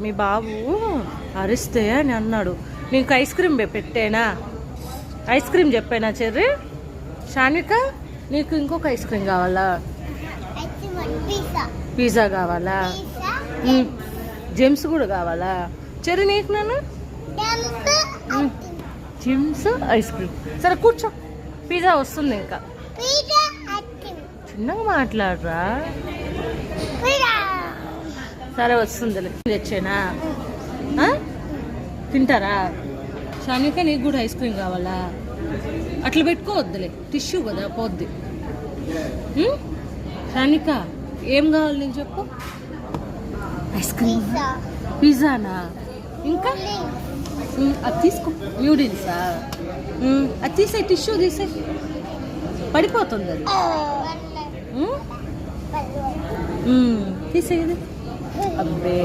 మీ బాబు అరిస్తే అని అన్నాడు. నీకు ఐస్ క్రీమ్ పెట్టేనా? ఐస్ క్రీమ్ చెప్పానా చెర్రీ? షానిక నీకు ఇంకొక ఐస్ క్రీమ్ కావాలా? పిజ్జా కావాలా? జెమ్స్ కూడా కావాలా చెర్రీ నీకు? నాన్న జెమ్స్ ఐస్ క్రీమ్. సరే కూర్చో, పిజ్జా వస్తుంది. ఇంకా చిన్నగా మాట్లాడరా. సరే వస్తుంది. తెచ్చేనా? తింటారా? షానిక నీకు కూడా ఐస్ క్రీమ్ కావాలా? అట్లా పెట్టుకోవద్దులే, టిష్యూ కదా పోద్ది. షానిక ఏం కావాలి నేను చెప్పు? ఐస్ క్రీమ్, పిజ్జానా? ఇంకా అది తీసుకో. న్యూడిల్సా? అది తీసే, టిష్యూ తీసే, పడిపోతుంది అది. తీసేది. అబ్బే